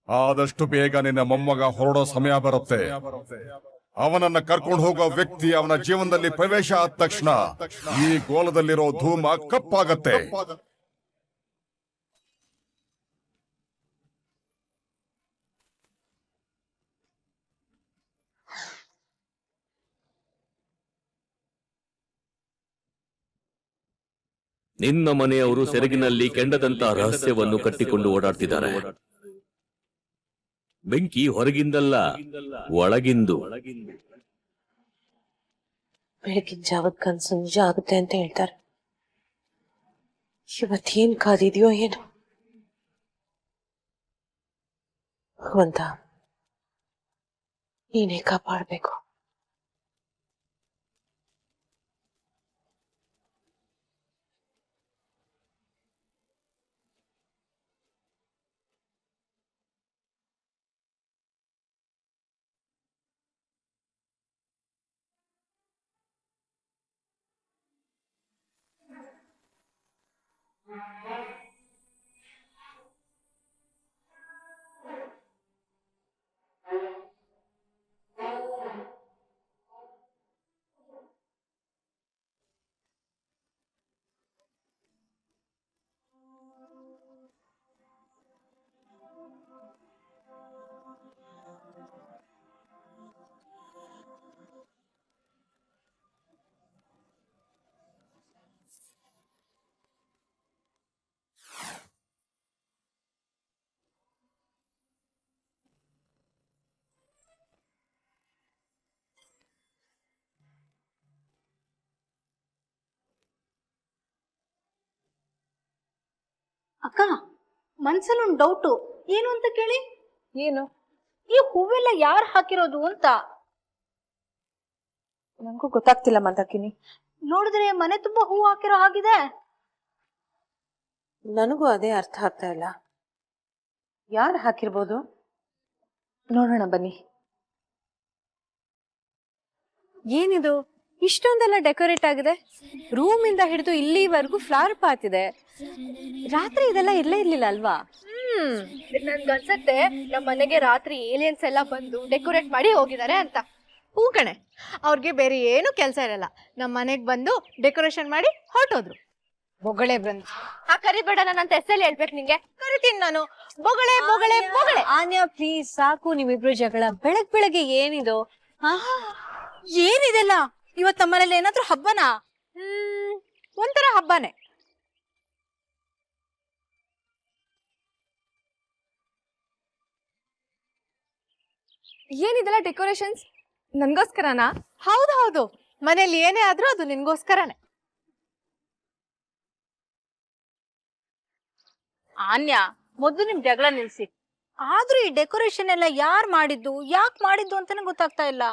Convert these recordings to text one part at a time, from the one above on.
ಆದಷ್ಟು ಬೇಗ ನಿನ್ನ ಮೊಮ್ಮಗ ಹೊರಡೋ ಸಮಯ ಬರುತ್ತೆ. ಅವನನ್ನ ಕರ್ಕೊಂಡು ಹೋಗೋ ವ್ಯಕ್ತಿ ಅವನ ಜೀವನದಲ್ಲಿ ಪ್ರವೇಶ ಆದ ತಕ್ಷಣ ಈ ಗೋಲದಲ್ಲಿರೋ ಧೂಮ ಕಪ್ಪಾಗತ್ತೆ. ನಿನ್ನ ಮನೆಯವರು ಸೆರಗಿನಲ್ಲಿ ಕೆಂಡದಂತ ರಹಸ್ಯವನ್ನು ಕಟ್ಟಿಕೊಂಡು ಓಡಾಡ್ತಿದ್ದಾರೆ. ಬೆಂಕಿ ಹೊರಗಿಂದಲ್ಲ, ಒಳಗಿಂದು. ಬೆಳಗಿನ ಜಾವದ ಕನ್ಸು ನಿಜ ಆಗುತ್ತೆ ಅಂತ ಹೇಳ್ತಾರೆ. ಇವತ್ತೇನ್ ಕಾದಿದೆಯೋ ಏನು. ಭಗವಂತ ನೀನೇ ಕಾಪಾಡಬೇಕು. ಅಕ್ಕ, ಮನ್ಸಲ್ಲೊಂದು ಡೌಟು. ಏನು ಅಂತ ಕೇಳಿ. ಏನು? ಈ ಹೂವೆಲ್ಲ ಯಾರು ಹಾಕಿರೋದು ಅಂತ. ನಂಗೂ ಗೊತ್ತಾಗ್ತಿಲ್ಲ ಮಂದಾಕಿನಿ. ನೋಡಿದ್ರೆ ಮನೆ ತುಂಬಾ ಹೂ ಹಾಕಿರೋ ಹಾಗಿದೆ. ನನಗೂ ಅದೇ ಅರ್ಥ ಆಗ್ತಾ ಇಲ್ಲ. ಯಾರು ಹಾಕಿರ್ಬೋದು? ನೋಡೋಣ ಬನ್ನಿ. ಏನಿದು ಇಷ್ಟೊಂದೆಲ್ಲ ಡೆಕೋರೇಟ್ ಆಗಿದೆ? ರೂಮ್ ಇಂದ ಹಿಡಿದು ಇಲ್ಲಿವರೆಗೂ ಫ್ಲವರ್ ಪಾತ್ ಇದೆ. ರಾತ್ರಿ ಇದೆಲ್ಲ ಇರ್ಲೇ ಇರ್ಲಿಲ್ಲ ಅಲ್ವಾ? ನನ್ಗನ್ಸತ್ತೆ ನಮ್ಮ ಮನೆಗೆ ರಾತ್ರಿ ಏಲಿಯನ್ಸ್ ಎಲ್ಲ ಬಂದು ಡೆಕೋರೇಟ್ ಮಾಡಿ ಹೋಗಿದ್ದಾರೆ ಅಂತ. ಹೂ ಕಣೆ, ಅವ್ರಿಗೆ ಬೇರೆ ಏನು ಕೆಲಸ ಇರಲ್ಲ. ನಮ್ಮ ಮನೆಗ್ ಬಂದು ಡೆಕೋರೇಷನ್ ಮಾಡಿ ಹೊರಟೋದ್ರು. ಬೊಗಳೆ ಬಂದು ಕರಿಬೇಡ, ನನ್ನ ಹೆಸರಲ್ಲಿ ಹೇಳ್ಬೇಕು ನಿಂಗೆ. ಕರಿತೀನಿ ನಾನು. ಬೊಗಳೆ ಬೊಗಳೆ ಬೊಗಳೆ. ಆನ್ಯಾ ಪ್ಲೀಸ್ ಸಾಕು ನಿಮ್ಮಿಬ್ರು ಜಗಳ. ಬೆಳಗ್ಗೆ ಏನಿದು? ಏನಿದೆಲ್ಲ? ಇವತ್ ನಮ್ಮನೇಲಿ ಏನಾದ್ರೂ ಹಬ್ಬನಾ? ಒಂಥರ ಹಬ್ಬನೇ. ಏನಿದೆಲ್ಲ ಡೆಕೋರೇಷನ್ಸ್? ನನ್ಗೋಸ್ಕರನಾ? ಹೌದು, ಮನೇಲಿ ಏನೇ ಆದ್ರೂ ಅದು ನಿನ್ಗೋಸ್ಕರನೇ. ಆನ್ಯಾ, ಮೊದ್ಲು ನಿಮ್ ಜಗಳ ನಿಲ್ಸಿ. ಆದ್ರೂ ಈ ಡೆಕೋರೇಷನ್ ಎಲ್ಲ ಯಾರ್ ಮಾಡಿದ್ದು, ಯಾಕೆ ಮಾಡಿದ್ದು ಅಂತಾನೆ ಗೊತ್ತಾಗ್ತಾ ಇಲ್ಲ.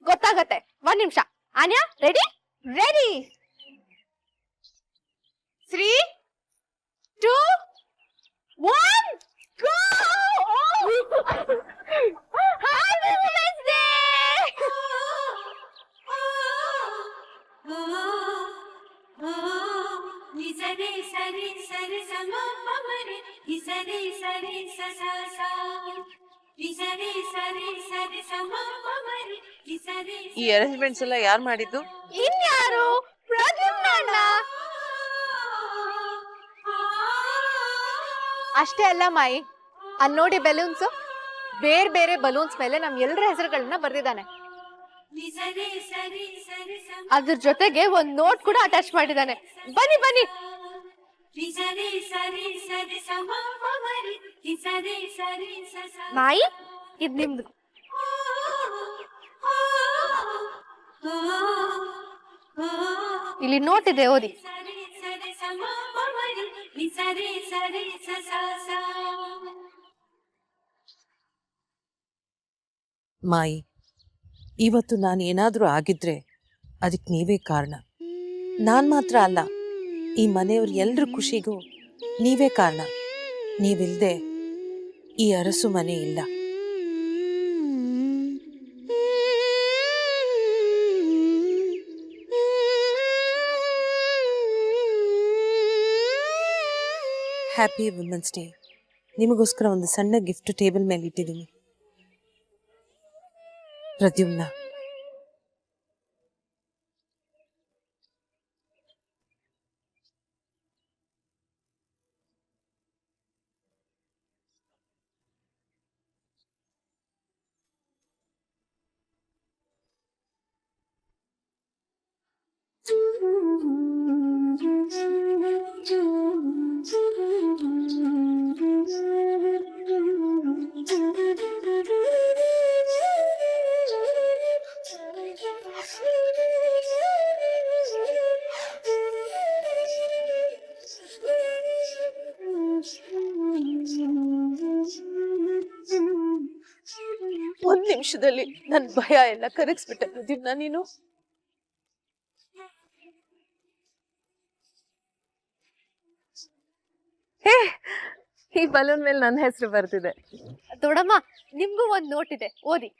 ಗೊತ್ತಾಗತ್ತೆ, ಒಂದ್ ನಿಮಿಷ. Anya, ready? Ready. 3, 2, 1 go! Happy Women's Day! ಈ ಅರೇಂಜ್ಮೆಂಟ್ಸ್ ಎಲ್ಲ ಯಾರು ಮಾಡಿದ್ದು? ಇನ್ಯಾರು? ಪ್ರದ್ಯುಮ್ನ. ಅಷ್ಟೇ ಅಲ್ಲ ಮಾಯಿ, ಅಲ್ಲಿ ನೋಡಿ ಬೆಲೂನ್ಸ್. ಬೇರೆ ಬೇರೆ ಬಲೂನ್ಸ್ ಮೇಲೆ ನಮ್ ಎಲ್ಲರ ಹೆಸರುಗಳನ್ನ ಬರ್ದಿದ್ದಾನೆ. ಅದ್ರ ಜೊತೆಗೆ ಒಂದ್ ನೋಟ್ ಕೂಡ ಅಟ್ಯಾಚ್ ಮಾಡಿದ್ದಾನೆ. ಬನ್ನಿ ಬನ್ನಿ. ಮಾಯಿ, ಇದ್ ನಿಮ್ದು. ಇಲ್ಲಿ ನೋಟ್ ಇದೆ, ಓದಿ. ಮಾಯಿ, ಇವತ್ತು ನಾನು ಏನಾದ್ರೂ ಆಗಿದ್ರೆ ಅದಕ್ಕೆ ನೀವೇ ಕಾರಣ. ನಾನ್ ಮಾತ್ರ ಅಲ್ಲ, ಈ ಮನೆಯವ್ರ ಎಲ್ರ ಖುಷಿಗೂ ನೀವೇ ಕಾರಣ. ನೀವಿಲ್ದೆ ಈ ಅರಸು ಮನೆ ಇಲ್ಲ. ಹ್ಯಾಪಿ ವುಮೆನ್ಸ್ ಡೇ ನಿಮಗೋಸ್ಕರ ಒಂದು ಸಣ್ಣ ಗಿಫ್ಟ್ ಟೇಬಲ್ ಮೇಲೆ ಇಟ್ಟಿದ್ದೀನಿ. ಪ್ರದ್ಯುಮ್ನ, ಒಂದ್ ನಿಮಿಷದಲ್ಲಿ ನನ್ ಭಯ ಎಲ್ಲ ಕರಗಿಸ್ಬಿಟ್ಟೆ ಪ್ರದ್ಯುಮ್ನ ನೀನು. ಈ ಬಲೂನ್ ಮೇಲೆ ನನ್ನ ಹೆಸರು ಬರ್ತಿದೆ. ದೊಡ್ಡಮ್ಮ, ನಿಮ್ಗೂ ಒಂದ್ ನೋಟ್ ಇದೆ, ಓದಿ.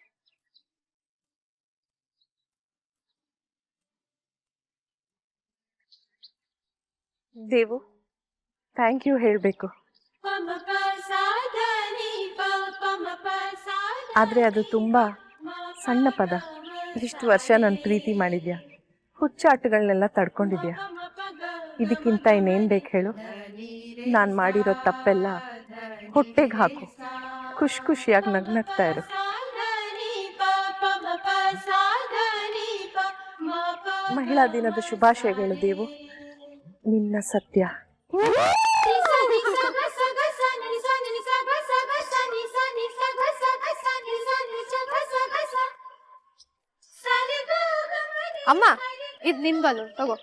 ದೇವು, ಥ್ಯಾಂಕ್ ಯು ಹೇಳ್ಬೇಕು. ಆದ್ರೆ ಅದು ತುಂಬಾ ಸಣ್ಣ ಪದ. ಇಷ್ಟು ವರ್ಷ ನಾನು ಪ್ರೀತಿ ಮಾಡಿದ್ಯಾ, ಹುಚ್ಚಾಟಗಳನ್ನೆಲ್ಲ ತಡ್ಕೊಂಡಿದ್ಯಾ. ಇದಕ್ಕಿಂತ ಇನ್ನೇನ್ ಬೇಕು ಹೇಳು? ನಾನು ಮಾಡಿರೋ ತಪ್ಪೆಲ್ಲ ಹೊಟ್ಟೆಗೆ ಹಾಕು, ಖುಷಿಯಾಗಿ ನಗ್ನಗ್ತಾ ಇರು. ಮಹಿಳಾ ದಿನದ ಶುಭಾಶಯಗಳು ದೇವು. ನಿನ್ನ ಸತ್ಯ. ಅಮ್ಮ, ಇದ್ ನಿನ್ ಬಲೂನ್ ತಗೋ.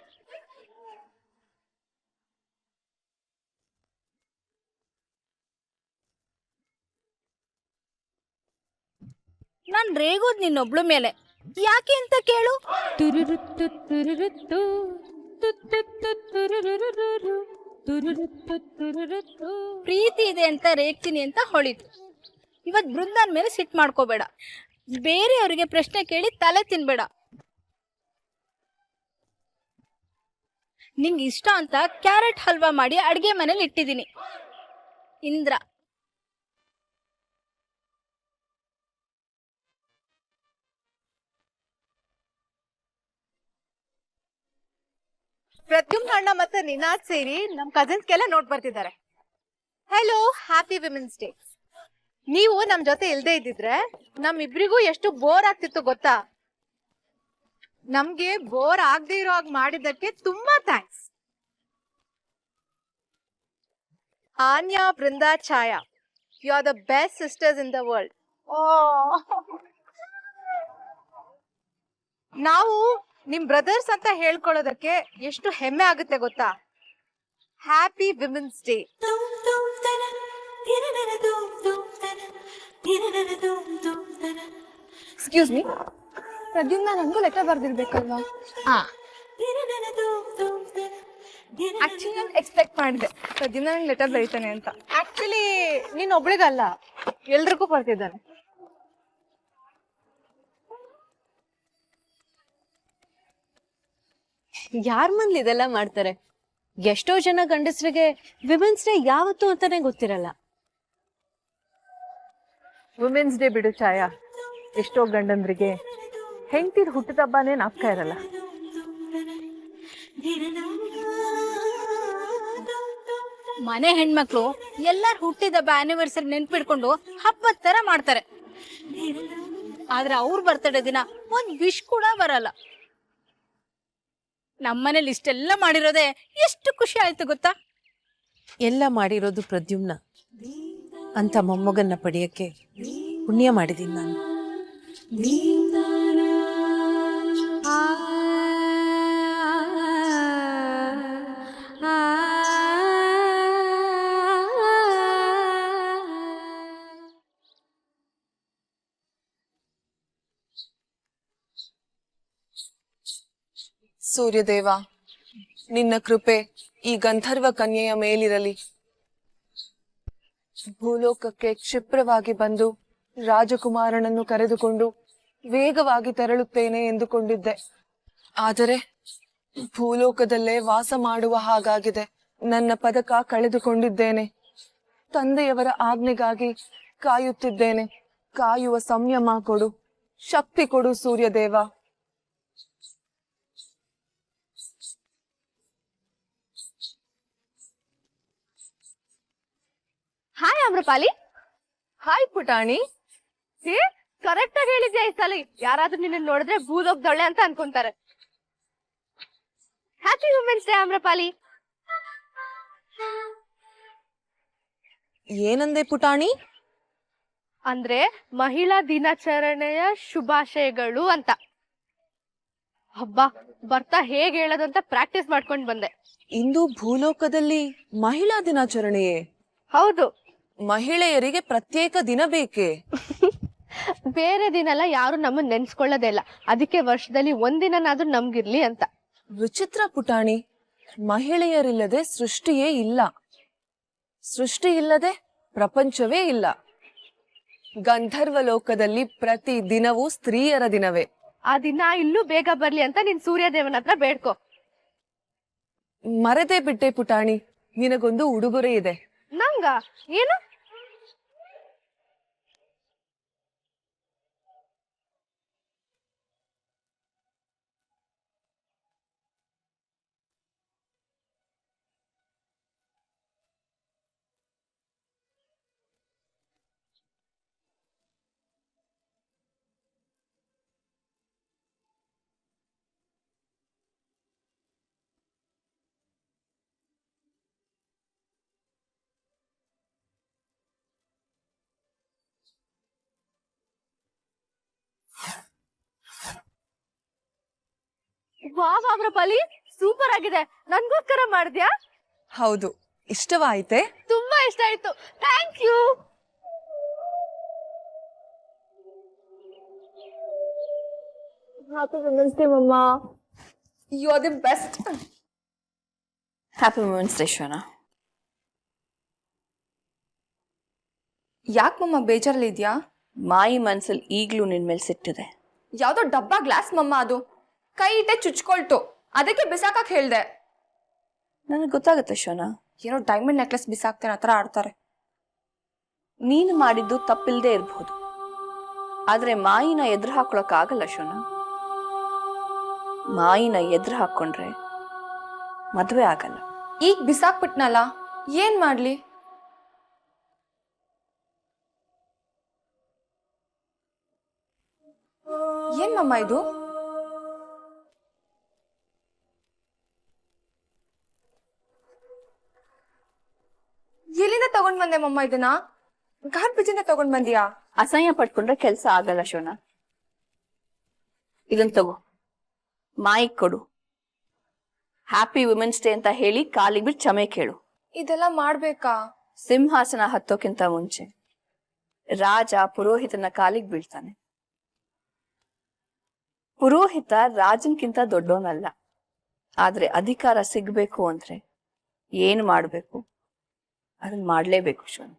ನಾನ್ ರೇಗೋದ್ ನಿನ್ನೊಬ್ಳು ಮೇಲೆ, ಯಾಕೆ ಅಂತ ಕೇಳು. ಪ್ರೀತಿ ಇದೆ ಅಂತ ರೇಗ್ತೀನಿ ಅಂತ ಹೊಳಿತು. ಇವತ್ ಬೃಂದಾನ್ ಮೇಲೆ ಸಿಟ್ ಮಾಡ್ಕೋಬೇಡ. ಬೇರೆಯವ್ರಿಗೆ ಪ್ರಶ್ನೆ ಕೇಳಿ ತಲೆ ತಿನ್ಬೇಡ. ನಿಂಗೆ ಇಷ್ಟ ಅಂತ ಕ್ಯಾರೆಟ್ ಹಲ್ವಾ ಮಾಡಿ ಅಡ್ಗೆ ಮನೇಲಿ ಇಟ್ಟಿದ್ದೀನಿ. ಇಂದ್ರ, ಪ್ರದ್ಯುಮ್ನ ಅಣ್ಣ ಮತ್ತೆ ನಿನಾದ್ ಸೇರಿ ನಮ್ ಕಸಿನ್ಸ್ಗೆಲ್ಲ ನೋಟ್ ಬರ್ತಿದ್ದಾರೆ. Hello, happy women's day. ನೀವು ನಮ್ ಜೊತೆ ಇಲ್ದೇ ಇದ್ದಿದ್ರೆ ನಮ್ಮಿಬ್ರಿಗೂ ಎಷ್ಟು ಬೋರ್ ಆಗ್ತಿತ್ತು ಗೊತ್ತಾ? ನಮ್ಗೆ ಬೋರ್ ಆಗದೆ ಇರೋ ಹಾಗೆ ಮಾಡಿದ್ದಕ್ಕೆ ತುಂಬಾ thanks. Anya, Brinda, Chhaya, you are the best sisters in the world. ನಾವು ನಿಮ್ ಬ್ರದರ್ಸ್ ಅಂತ ಹೇಳ್ಕೊಳ್ಳೋದಕ್ಕೆ ಎಷ್ಟು ಹೆಮ್ಮೆ ಆಗುತ್ತೆ ಗೊತ್ತಾ? Happy women's day. Excuse me, Pradyumna ನನಗೂ ಲೆಟರ್ ಬರ್ದಿರ್ಬೇಕಲ್ವಾ? ಆಕ್ಚುಲಿ ನಾನು ಎಕ್ಸ್ಪೆಕ್ಟ್ ಮಾಡಿದೆ ಪ್ರದ್ಯುಮ್ನ ನಂಗೆ ಲೆಟರ್ ಬರೀತಾನೆ ಅಂತ. ಆಕ್ಚುಲಿ ನೀನ್ ಒಬ್ಳಿಗಲ್ಲ, ಎಲ್ರಿಗೂ ಬರ್ತಿದ್ದಾನೆ. ಯಾರ ಮನ್ಲಿ ಇದೆಲ್ಲ ಮಾಡ್ತಾರೆ? ಎಷ್ಟೋ ಜನ ಗಂಡಸರಿಗೆ ವಿಮೆನ್ಸ್ ಡೇ ಯಾವತ್ತು ಅಂತಾನೆ ಗೊತ್ತಿರಲ್ಲ. ವುಮೆನ್ಸ್ ಡೇ ಬಿಡು ಛಾಯಾ, ಎಷ್ಟೋ ಗಂಡಂದ್ರಿಗೆ ಹೆಂಡತಿರ್ ಹುಟ್ಟಿದ ಹಬ್ಬನೇ ನಾಪ್ಕ ಇರಲ್ಲ. ಮನೆ ಹೆಣ್ಮಕ್ಳು ಎಲ್ಲಾರು ಹುಟ್ಟಿದಬ್ಬ ಆನಿವರ್ಸರಿ ನೆನ್ಪಿಡ್ಕೊಂಡು ಹಬ್ಬದ ತರ ಮಾಡ್ತಾರೆ. ಆದ್ರೆ ಅವ್ರ ಬರ್ತಡೇ ದಿನ ಒಂದ್ ವಿಶ್ ಕೂಡ ಬರಲ್ಲ. ನಮ್ಮನೇಲಿ ಇಷ್ಟೆಲ್ಲ ಮಾಡಿರೋದೇ ಎಷ್ಟು ಖುಷಿ ಆಯ್ತು ಗೊತ್ತಾ? ಎಲ್ಲ ಮಾಡಿರೋದು ಪ್ರದ್ಯುಮ್ನ ಅಂತ ಮೊಮ್ಮಗನ್ನ ಪಡೆಯಕ್ಕೆ ಪುಣ್ಯ ಮಾಡಿದ್ದೀನಿ ನಾನು. ಸೂರ್ಯದೇವ, ನಿನ್ನ ಕೃಪೆ ಈ ಗಂಧರ್ವ ಕನ್ಯೆಯ ಮೇಲಿರಲಿ. ಭೂಲೋಕಕ್ಕೆ ಕ್ಷಿಪ್ರವಾಗಿ ಬಂದು ರಾಜಕುಮಾರನನ್ನು ಕರೆದುಕೊಂಡು ವೇಗವಾಗಿ ತೆರಳುತ್ತೇನೆ ಎಂದುಕೊಂಡಿದ್ದೆ. ಆದರೆ ಭೂಲೋಕದಲ್ಲೇ ವಾಸ ಮಾಡುವ ಹಾಗಾಗಿದೆ. ನನ್ನ ಪದಕ ಕಳೆದುಕೊಂಡಿದ್ದೇನೆ. ತಂದೆಯವರ ಆಜ್ಞೆಗಾಗಿ ಕಾಯುತ್ತಿದ್ದೇನೆ. ಕಾಯುವ ಸಂಯಮ ಕೊಡು, ಶಕ್ತಿ ಕೊಡು ಸೂರ್ಯದೇವ. ಹಾಯ್ ಅಮ್ರಪಾಲಿ. ಹಾಯ್ ಪುಟಾಣಿ. ಕರೆಕ್ಟ್ ಆಗಿ ಹೇಳಿದ್ಯಾ ಈ ಸಲ. ಯಾರಾದ್ರೂ ನಿನ್ನ ನೋಡಿದ್ರೆ ಭೂಲೋಕದೊಳ್ಳೆ ಅಂತ ಅನ್ಕೊಂತಾರೆ. Happy women's day Amrapali. ಏನಂದೆ ಪುಟಾಣಿ? ಅಂದ್ರೆ ಮಹಿಳಾ ದಿನಾಚರಣೆಯ ಶುಭಾಶಯಗಳು ಅಂತ. ಹಬ್ಬ ಬರ್ತಾ ಹೇಗ್ ಹೇಳೋದಂತ ಪ್ರಾಕ್ಟೀಸ್ ಮಾಡ್ಕೊಂಡ್ ಬಂದೆ. ಇಂದು ಭೂಲೋಕದಲ್ಲಿ ಮಹಿಳಾ ದಿನಾಚರಣೆಯೇ? ಹೌದು. ಮಹಿಳೆಯರಿಗೆ ಪ್ರತ್ಯೇಕ ದಿನ ಬೇಕೇ? ಬೇರೆ ದಿನ ಎಲ್ಲ ಯಾರು ನಮ್ಮನ್ನ ನೆನ್ಸ್ಕೊಳ್ಳೋದೇ ಇಲ್ಲ. ಅದಕ್ಕೆ ವರ್ಷದಲ್ಲಿ ಒಂದಿನಾದ್ರೂ ನಮ್ಗಿರ್ಲಿ ಅಂತ. ವಿಚಿತ್ರ ಪುಟಾಣಿ. ಮಹಿಳೆಯರಿಲ್ಲದೆ ಸೃಷ್ಟಿಯೇ ಇಲ್ಲ, ಸೃಷ್ಟಿ ಇಲ್ಲದೆ ಪ್ರಪಂಚವೇ ಇಲ್ಲ. ಗಂಧರ್ವ ಲೋಕದಲ್ಲಿ ಪ್ರತಿ ದಿನವೂ ಸ್ತ್ರೀಯರ ದಿನವೇ. ಆ ದಿನ ಇಲ್ಲೂ ಬೇಗ ಬರ್ಲಿ ಅಂತ ನೀನ್ ಸೂರ್ಯದೇವನ ಹತ್ರ ಬೇಡ್ಕೊ. ಮರೆತೇ ಬಿಟ್ಟೆ ಪುಟಾಣಿ, ನಿನಗೊಂದು ಉಡುಗೊರೆ ಇದೆ. ನಂಗ ಏನು? ವಾವ್ ಅಮ್ರಪಾಲಿ, ಸೂಪರ್ ಆಗಿದೆ. ನನ್ಗೋಸ್ಕರ ಮಾಡಿದ್ಯಾ? ಹೌದು. ಇಷ್ಟವಾಯಿತೆ? ತುಂಬಾ ಇಷ್ಟ ಆಯ್ತು. Thank you. Happy Women's Day, Mama. You are the best. Happy Women's Day, Shona. ಯಾಕೆ ಮಮ್ಮ ಬೇಜಾರಲ್ಲಿದ್ಯಾ? ಮಾಯಿ ಮನ್ಸಲ್ಲಿ ಈಗ್ಲೂ ನಿನ್ ಮೇಲೆ ಸಿಟ್ಟಿದೆ. ಯಾವ್ದೋ ಡಬ್ಬ ಗ್ಲಾಸ್ ಮಮ್ಮ, ಅದು ಕೈ ಇಟ್ಟೆ ಚುಚ್ಕೊಳ್ತು, ಅದಕ್ಕೆ ಬಿಸಾಕಕ್ ಹೇಳ್ದೆ. ನನಗೆ ಗೊತ್ತಾಗುತ್ತೆ ಶೋನಾ. ಏನೋ ಡೈಮಂಡ್ ನೆಕ್ಲೆಸ್ ಬಿಸಾಕ್ತೇನೆ ಆ ಥರ ಆಡ್ತಾರೆ. ನೀನು ಮಾಡಿದ್ದು ತಪ್ಪಿಲ್ದೇ ಇರ್ಬಹುದು, ಆದ್ರೆ ಮಾಯಿನ ಎದುರು ಹಾಕೊಳಕ್ ಆಗಲ್ಲ ಶೋನಾ. ಮಾಯಿನ ಎದುರು ಹಾಕೊಂಡ್ರೆ ಮದ್ವೆ ಆಗಲ್ಲ. ಈಗ ಬಿಸಾಕ್ಬಿಟ್ನಲ್ಲ, ಏನ್ ಮಾಡ್ಲಿ? ಏನ್ ಮಮ್ಮ ಇದು? ಎಲ್ಲಿಂದ ತಗೊಂಡ್ ಬಂದೆ ಮಮ್ಮ ಇದನ್ನ? ಗಾರ್ಬೇಜಿಂದ ತಗೊಂಡ್ ಬಂದಿಯಾ? ಅಸಹ್ಯ ಪಟ್ಕೊಂಡ್ರೆ ಕೆಲ್ಸ ಆಗಲ್ಲ ಶೋನಾ. ಇದನ್ ತಗೋ, ಮಾಯಿಗ್ ಕೊಡು. ಹ್ಯಾಪಿ ವುಮೆನ್ಸ್ ಡೇ ಅಂತ ಹೇಳಿ ಕಾಲಿಗೆ ಬಿಟ್ಟು ಕ್ಷಮೆ ಕೇಳು. ಇದೆಲ್ಲ ಮಾಡ್ಬೇಕಾ? ಸಿಂಹಾಸನ ಹತ್ತೋಕ್ಕಿಂತ ಮುಂಚೆ ರಾಜ ಪುರೋಹಿತನ ಕಾಲಿಗೆ ಬೀಳ್ತಾನೆ. ಪುರೋಹಿತ ರಾಜನ್ಕಿಂತ ದೊಡ್ಡವನಲ್ಲ, ಆದ್ರೆ ಅಧಿಕಾರ ಸಿಗ್ಬೇಕು ಅಂದ್ರೆ ಏನ್ ಮಾಡ್ಬೇಕು ಅದನ್ನ ಮಾಡ್ಲೇಬೇಕು ಶೋನ.